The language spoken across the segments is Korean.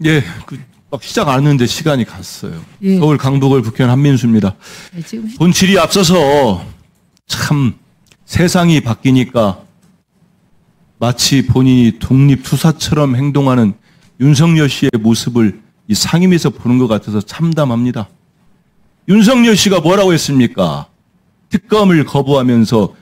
예, 막 시작 안 했는데 시간이 갔어요. 예. 서울 강북을 국회의원 한민수입니다. 네, 지금 본질이 앞서서 참 세상이 바뀌니까 마치 본인이 독립투사처럼 행동하는 윤석열 씨의 모습을 이 상임위에서 보는 것 같아서 참담합니다. 윤석열 씨가 뭐라고 했습니까? 특검을 거부하면서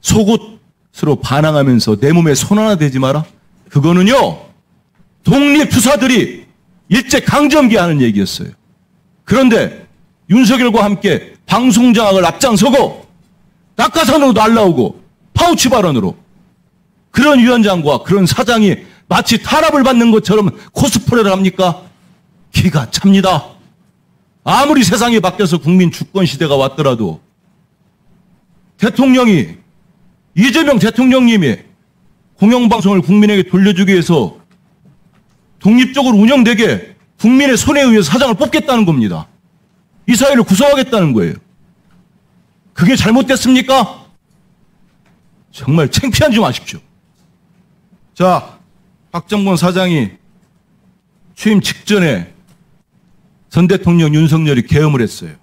속옷으로 반항하면서 내 몸에 손 하나 대지 마라? 그거는요, 독립투사들이 일제강점기 하는 얘기였어요. 그런데 윤석열과 함께 방송장악을 앞장서고 낙하산으로 날라오고 파우치 발언으로 그런 위원장과 그런 사장이 마치 탄압을 받는 것처럼 코스프레를 합니까? 기가 찹니다. 아무리 세상이 바뀌어서 국민 주권 시대가 왔더라도 대통령이, 이재명 대통령님이 공영방송을 국민에게 돌려주기 위해서 독립적으로 운영되게 국민의 손에 의해서 사장을 뽑겠다는 겁니다. 이 사회를 구성하겠다는 거예요. 그게 잘못됐습니까? 정말 창피하지 마십시오. 자, 박정권 사장이 취임 직전에 전 대통령 윤석열이 계엄을 했어요.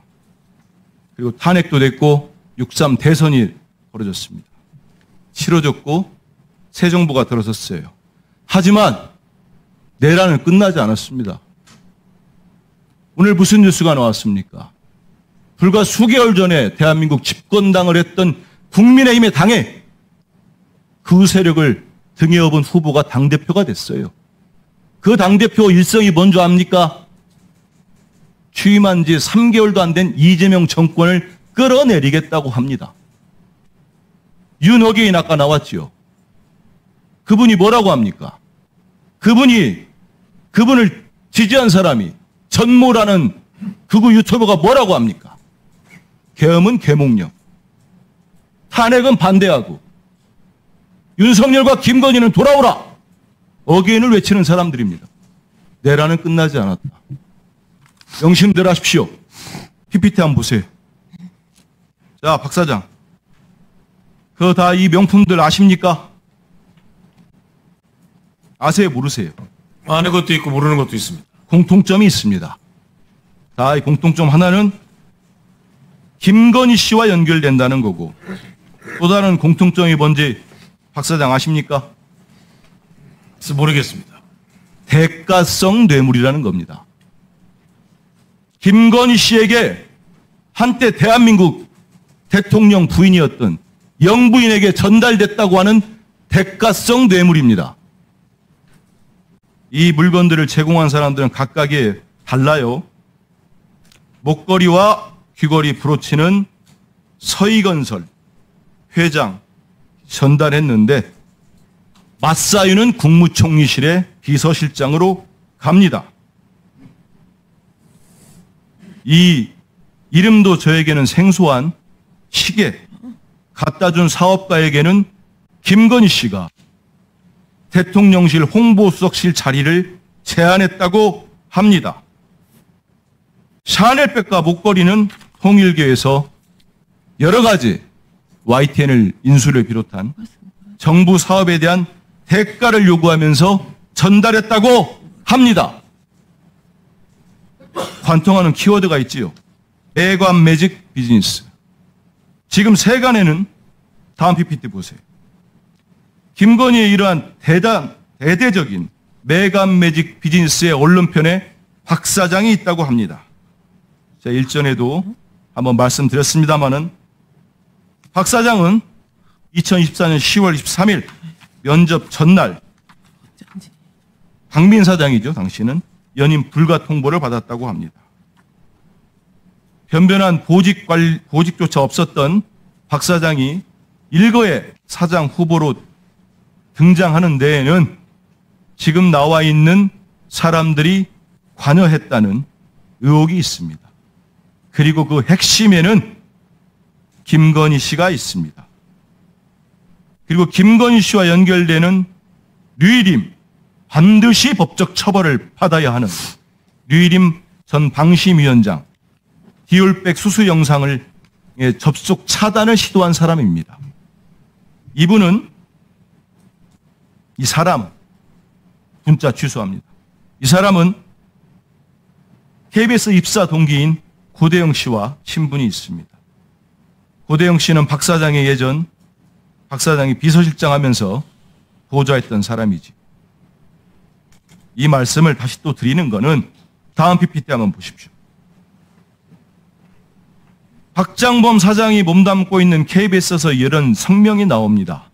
그리고 탄핵도 됐고 6.3 대선이 벌어졌습니다. 치러졌고 새 정부가 들어섰어요. 하지만 내란은 끝나지 않았습니다. 오늘 무슨 뉴스가 나왔습니까? 불과 수개월 전에 대한민국 집권당을 했던 국민의힘의 당에 그 세력을 등에 업은 후보가 당대표가 됐어요. 그 당대표 일성이 뭔지 압니까? 취임한 지 3개월도 안 된 이재명 정권을 끌어내리겠다고 합니다. 윤어게인 아까 나왔지요. 그분이 뭐라고 합니까? 그분을 지지한 사람이 전모라는 극우 유튜버가 뭐라고 합니까? 계엄은 계몽령, 탄핵은 반대하고 윤석열과 김건희는 돌아오라, 어게인을 외치는 사람들입니다. 내란은 끝나지 않았다. 명심들 하십시오. PPT 한번 보세요. 자, 박 사장, 그거 다 이 명품들 아십니까? 아세요, 모르세요? 아는 것도 있고 모르는 것도 있습니다. 공통점이 있습니다. 자, 이 공통점 하나는 김건희 씨와 연결된다는 거고, 또 다른 공통점이 뭔지 박 사장 아십니까? 모르겠습니다. 대가성 뇌물이라는 겁니다. 김건희 씨에게 한때 대한민국 대통령 부인이었던 영부인에게 전달됐다고 하는 대가성 뇌물입니다. 이 물건들을 제공한 사람들은 각각이 달라요. 목걸이와 귀걸이 브로치는 서희건설 회장 전달했는데 맞사유는 국무총리실의 비서실장으로 갑니다. 이 이름도 저에게는 생소한 시계 갖다 준 사업가에게는 김건희 씨가 대통령실 홍보수석실 자리를 제안했다고 합니다. 샤넬백과 목걸이는 통일교에서 여러 가지 YTN을 인수를 비롯한 정부 사업에 대한 대가를 요구하면서 전달했다고 합니다. 관통하는 키워드가 있지요. 매관 매직 비즈니스. 지금 세간에는 다음 PPT 보세요. 김건희의 이러한 대대적인 매관 매직 비즈니스의 언론편에 박 사장이 있다고 합니다. 제가 일전에도 한번 말씀드렸습니다마는 박 사장은 2024년 10월 23일 면접 전날 박민 사장이죠. 당시는 연임 불가 통보를 받았다고 합니다. 변변한 보직조차 없었던 박 사장이 일거에 사장 후보로 등장하는 데에는 지금 나와 있는 사람들이 관여했다는 의혹이 있습니다. 그리고 그 핵심에는 김건희 씨가 있습니다. 그리고 김건희 씨와 연결되는 류일임, 반드시 법적 처벌을 받아야 하는 류일임 전 방심위원장 디올백 수수 영상을 접속 차단을 시도한 사람입니다. 이분은 이 사람은 문자 취소합니다. 이 사람은 KBS 입사 동기인 고대영 씨와 친분이 있습니다. 고대영 씨는 박 사장의 예전 박 사장이 비서실장 하면서 보좌했던 사람이지. 이 말씀을 다시 또 드리는 거는 다음 PPT 한번 보십시오. 박장범 사장이 몸담고 있는 KBS에서 이런 성명이 나옵니다.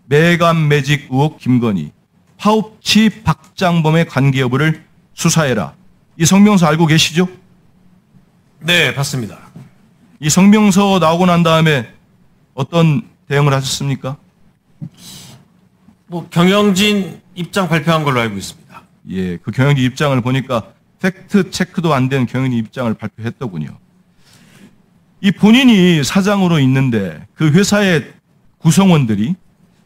매감 매직 의혹 김건희, 파업치 박장범의 관계 여부를 수사해라. 이 성명서 알고 계시죠? 네, 봤습니다. 이 성명서 나오고 난 다음에 어떤 대응을 하셨습니까? 경영진 입장 발표한 걸로 알고 있습니다. 예, 그 경영진 입장을 보니까 팩트 체크도 안 된 경영진 입장을 발표했더군요. 이 본인이 사장으로 있는데 그 회사의 구성원들이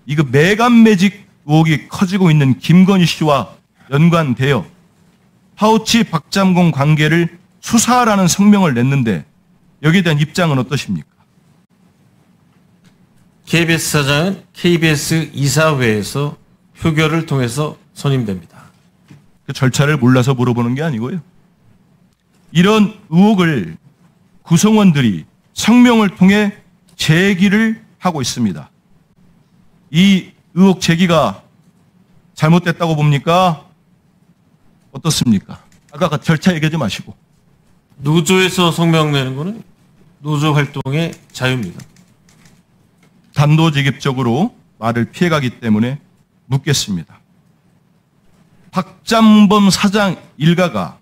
이거 매감 매직 의혹이 커지고 있는 김건희 씨와 연관되어 파우치 박장범 관계를 수사하라는 성명을 냈는데 여기에 대한 입장은 어떠십니까? KBS 사장은 KBS 이사회에서 표결을 통해서 선임됩니다. 그 절차를 몰라서 물어보는 게 아니고요. 이런 의혹을 구성원들이 성명을 통해 제기를 하고 있습니다. 이 의혹 제기가 잘못됐다고 봅니까? 어떻습니까? 아까 절차 얘기하지 마시고. 노조에서 성명 내는 거는 노조 활동의 자유입니다. 단도직입적으로 말을 피해가기 때문에 묻겠습니다. 박장범 사장 일가가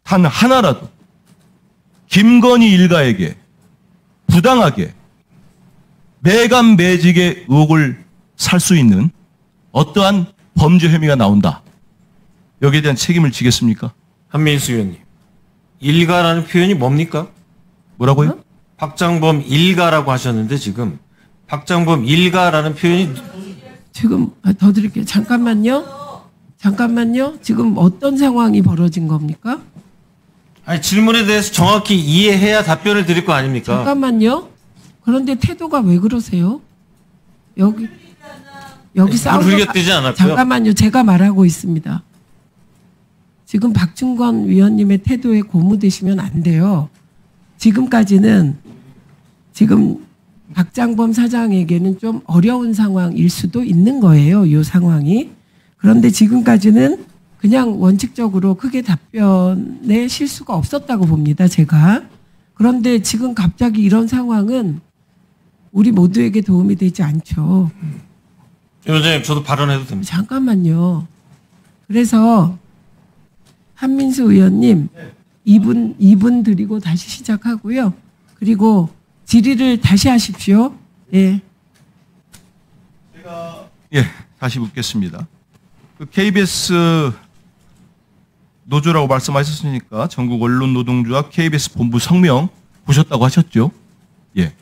단 하나라도 김건희 일가에게 부당하게 매감 매직의 의혹을 살 수 있는 어떠한 범죄 혐의가 나온다. 여기에 대한 책임을 지겠습니까? 한민수 의원님, 일가라는 표현이 뭡니까? 뭐라고요? 박장범 일가라고 하셨는데 지금 박장범 일가라는 표현이 지금 더 드릴게요. 잠깐만요. 지금 어떤 상황이 벌어진 겁니까? 아니 질문에 대해서 정확히 이해해야 답변을 드릴 거 아닙니까? 잠깐만요. 그런데 태도가 왜 그러세요? 여기 싸우는 불격되지 않았고요. 잠깐만요. 제가 말하고 있습니다. 지금 박준권 위원님의 태도에 고무되시면 안 돼요. 지금까지는 지금 박장범 사장에게는 좀 어려운 상황일 수도 있는 거예요. 이 상황이. 그런데 지금까지는 그냥 원칙적으로 크게 답변에 실수가 없었다고 봅니다. 제가. 그런데 지금 갑자기 이런 상황은 우리 모두에게 도움이 되지 않죠. 위원장님, 저도 발언해도 됩니다. 잠깐만요. 그래서 한민수 의원님 2분 드리고 다시 시작하고요. 그리고 질의를 다시 하십시오. 예. 예, 다시 묻겠습니다. 그 KBS 노조라고 말씀하셨으니까 전국 언론 노동조합 KBS 본부 성명 보셨다고 하셨죠? 예.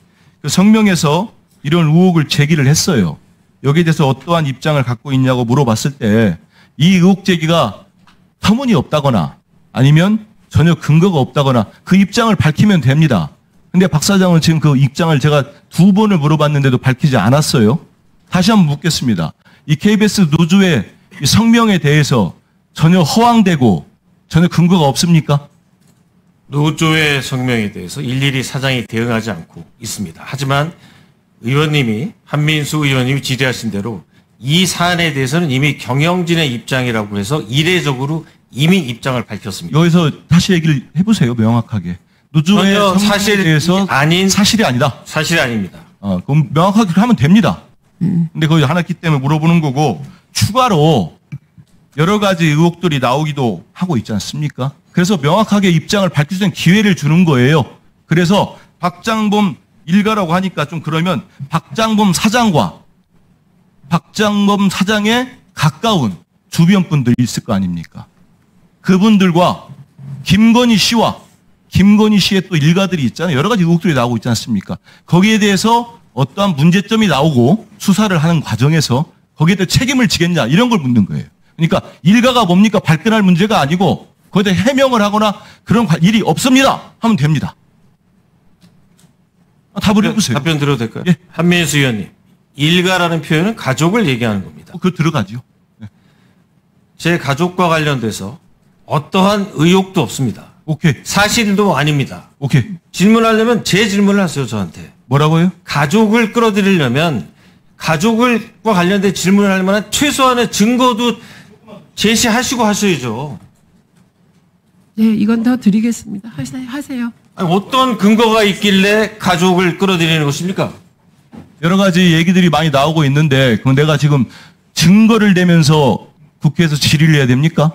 그 성명에서 이런 의혹을 제기를 했어요. 여기에 대해서 어떠한 입장을 갖고 있냐고 물어봤을 때 이 의혹 제기가 터무니없다거나 아니면 전혀 근거가 없다거나 그 입장을 밝히면 됩니다. 근데 박 사장은 지금 그 입장을 제가 2번을 물어봤는데도 밝히지 않았어요. 다시 한번 묻겠습니다. 이 KBS 노조의 이 성명에 대해서 전혀 허황되고 전혀 근거가 없습니까? 노조의 성명에 대해서 일일이 사장이 대응하지 않고 있습니다. 하지만 의원님이 한민수 의원님이 질의하신 대로 이 사안에 대해서는 이미 경영진의 입장이라고 해서 이례적으로 이미 입장을 밝혔습니다. 여기서 다시 얘기를 해보세요. 명확하게. 노조의 전혀 성명에 사실이 대해서 아닌 사실이 아니다. 사실이 아닙니다. 그럼 명확하게 하면 됩니다. 근데 거기 하나 있기 때문에 물어보는 거고 추가로 여러 가지 의혹들이 나오기도 하고 있지 않습니까? 그래서 명확하게 입장을 밝힐 수 있는 기회를 주는 거예요. 그래서 박장범 일가라고 하니까 좀 그러면 박장범 사장과 박장범 사장에 가까운 주변 분들이 있을 거 아닙니까? 그분들과 김건희 씨와 김건희 씨의 또 일가들이 있잖아요. 여러 가지 의혹들이 나오고 있지 않습니까? 거기에 대해서 어떠한 문제점이 나오고 수사를 하는 과정에서 거기에 대해 책임을 지겠냐 이런 걸 묻는 거예요. 그러니까 일가가 뭡니까? 발끈할 문제가 아니고 거기에 대해 해명을 하거나 그런 일이 없습니다 하면 됩니다. 답을 해보세요. 답변 들어도 될까요? 예. 한민수 의원님, 일가라는 표현은 가족을 얘기하는 겁니다. 그거 들어가죠. 제 가족과 관련돼서 어떠한 의혹도 없습니다. 오케이. 사실도 아닙니다. 오케이. 질문하려면 제 질문을 하세요, 저한테. 뭐라고요? 가족을 끌어들이려면 가족과 관련된 질문을 할 만한 최소한의 증거도 제시하시고 하셔야죠. 네, 이건 더 드리겠습니다. 하세요. 아니, 어떤 근거가 있길래 가족을 끌어들이는 것입니까? 여러 가지 얘기들이 많이 나오고 있는데 그럼 내가 지금 증거를 대면서 국회에서 질의를 해야 됩니까?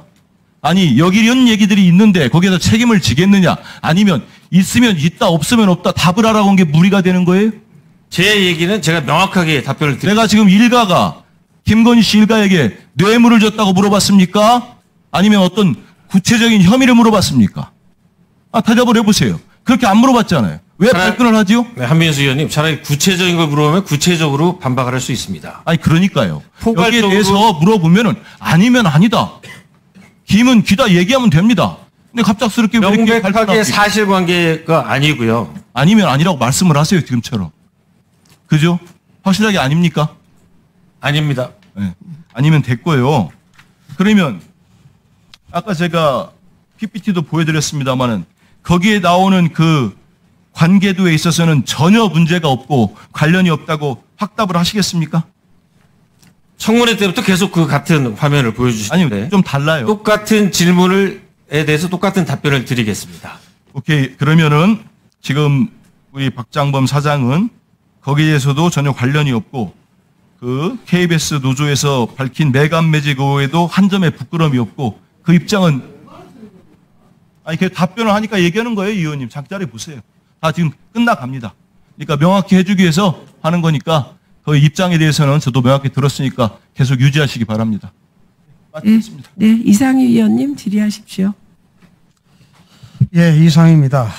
아니 여기 이런 얘기들이 있는데 거기에서 책임을 지겠느냐? 아니면 있으면 있다 없으면 없다 답을 하라고 한 게 무리가 되는 거예요? 제 얘기는 제가 명확하게 답변을 드립니다. 내가 지금 일가가 김건희 씨 일가에게 뇌물을 줬다고 물어봤습니까? 아니면 어떤 구체적인 혐의를 물어봤습니까? 대답을 해보세요. 그렇게 안 물어봤잖아요. 왜 발끈을 하지요? 네, 한민수 의원님, 차라리 구체적인 걸 물어보면 구체적으로 반박을 할 수 있습니다. 아니 그러니까요. 포괄적으로 여기에 대해서 물어보면은 아니면 아니다. 김은 기다 얘기하면 됩니다. 근데 갑작스럽게 왜 이렇게 명백하게 발끈하고 사실관계가 아니고요. 아니면 아니라고 말씀을 하세요 지금처럼. 그죠? 확실하게 아닙니까? 아닙니다. 네. 아니면 됐고요. 그러면 아까 제가 PPT도 보여드렸습니다만은 거기에 나오는 그 관계도에 있어서는 전혀 문제가 없고 관련이 없다고 확답을 하시겠습니까? 청문회 때부터 계속 그 같은 화면을 보여주시는데 아니 좀 달라요. 똑같은 질문에 대해서 똑같은 답변을 드리겠습니다. 오케이. 그러면은 지금 우리 박장범 사장은 거기에서도 전혀 관련이 없고 그 KBS 노조에서 밝힌 매감 매직 의혹에도 한 점의 부끄러움이 없고 그 입장은 아니 그 답변을 하니까 얘기하는 거예요, 의원님. 장자리 보세요. 다 지금 끝나갑니다. 그러니까 명확히 해주기 위해서 하는 거니까 그 입장에 대해서는 저도 명확히 들었으니까 계속 유지하시기 바랍니다. 마치겠습니다. 네, 이상희 위원님 질의하십시오. 예, 이상입니다.